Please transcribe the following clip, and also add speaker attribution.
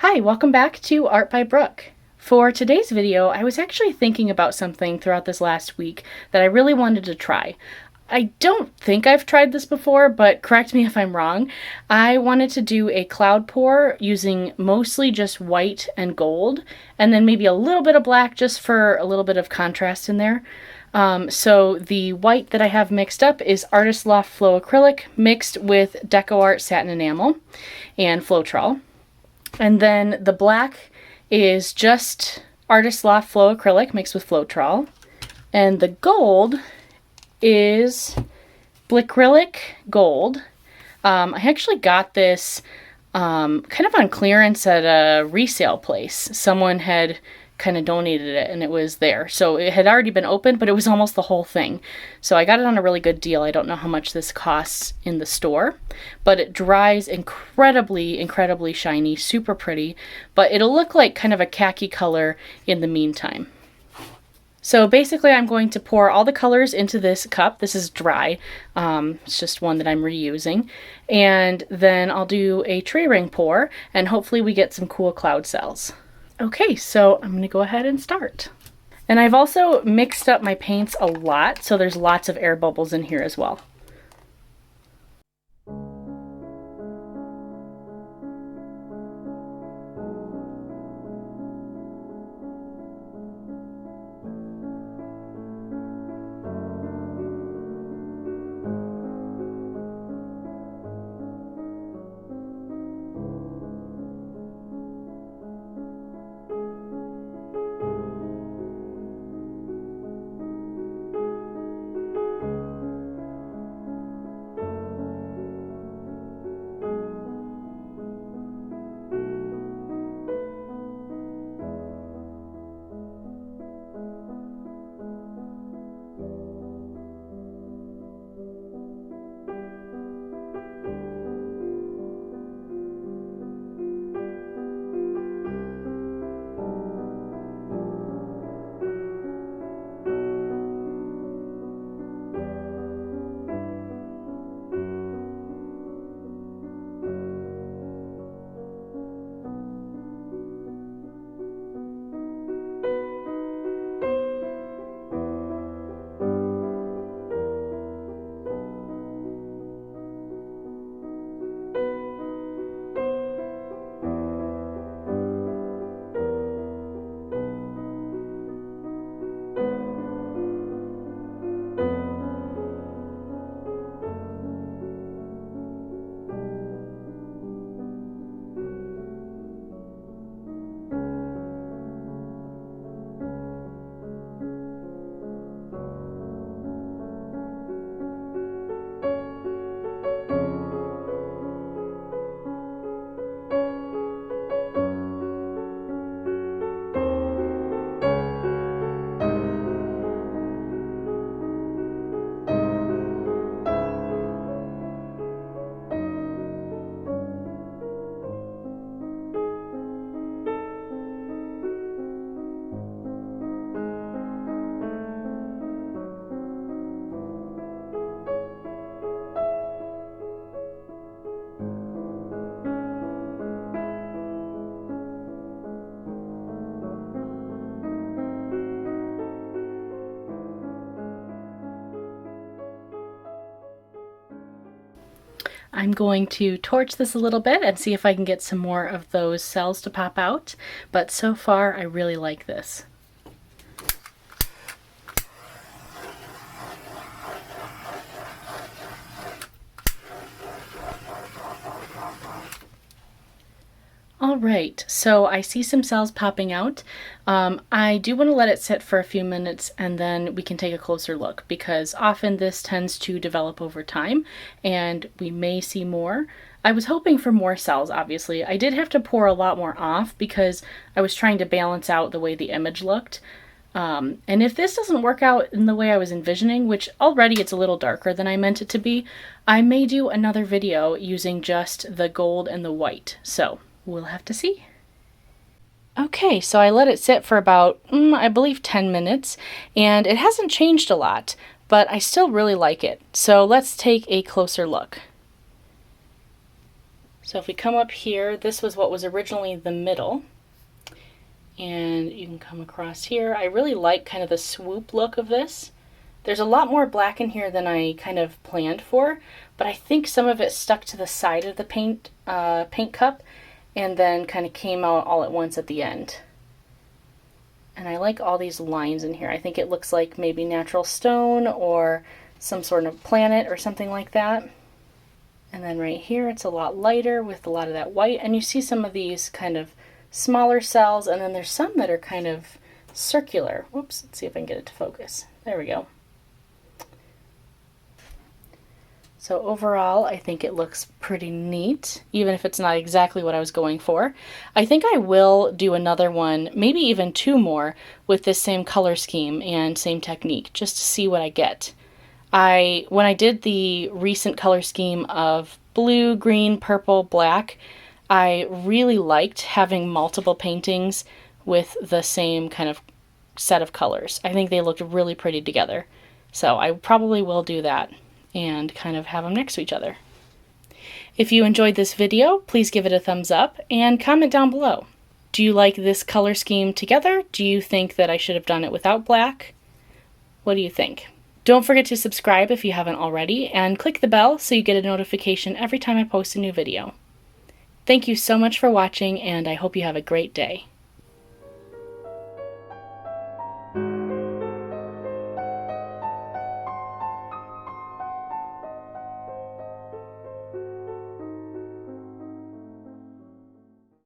Speaker 1: Hi, welcome back to Art by Brooke. For today's video, I was actually thinking about something throughout this last week that I really wanted to try. I don't think I've tried this before, but correct me if I'm wrong. I wanted to do a cloud pour using mostly just white and gold, and then maybe a little bit of black just for a little bit of contrast in there. So the white that I have mixed up is Artist Loft Floetrol mixed with DecoArt Satin Enamel and Floetrol. And then the black is just Artist Loft Acrylic mixed with Floetrol. And the gold is Blickrylic Gold. I actually got this kind of on clearance at a resale place. Someone had kind of donated it and it was there. So it had already been opened, but it was almost the whole thing. So I got it on a really good deal. I don't know how much this costs in the store, but it dries incredibly shiny, super pretty, but it'll look like kind of a khaki color in the meantime. So basically I'm going to pour all the colors into this cup. This is dry. It's just one that I'm reusing. And then I'll do a tree ring pour and hopefully we get some cool cloud cells. Okay, so I'm going to go ahead and start. And I've also mixed up my paints a lot, so there's lots of air bubbles in here as well. I'm going to torch this a little bit and see if I can get some more of those cells to pop out, but so far I really like this. Alright, so I see some cells popping out. I do want to let it sit for a few minutes and then we can take a closer look because often this tends to develop over time and we may see more. I was hoping for more cells, obviously. I did have to pour a lot more off because I was trying to balance out the way the image looked. And if this doesn't work out in the way I was envisioning, which already it's a little darker than I meant it to be, I may do another video using just the gold and the white. So we'll have to see. Okay, so I let it sit for about, I believe 10 minutes, and it hasn't changed a lot, but I still really like it. So let's take a closer look. So if we come up here, this was what was originally the middle. And you can come across here. I really like kind of the swoop look of this. There's a lot more black in here than I kind of planned for, but I think some of it stuck to the side of the paint cup and then kind of came out all at once at the end. And I like all these lines in here. I think it looks like maybe natural stone or some sort of planet or something like that. And then right here it's a lot lighter with a lot of that white, and you see some of these kind of smaller cells, and then there's some that are kind of circular. Whoops, let's see if I can get it to focus. There we go. So overall, I think it looks pretty neat, even if it's not exactly what I was going for. I think I will do another one, maybe even two more, with this same color scheme and same technique, just to see what I get. When I did the recent color scheme of blue, green, purple, black, I really liked having multiple paintings with the same kind of set of colors. I think they looked really pretty together. So I probably will do that and kind of have them next to each other. If you enjoyed this video, please give it a thumbs up and comment down below. Do you like this color scheme together? Do you think that I should have done it without black? What do you think? Don't forget to subscribe if you haven't already, and click the bell so you get a notification every time I post a new video. Thank you so much for watching, and I hope you have a great day.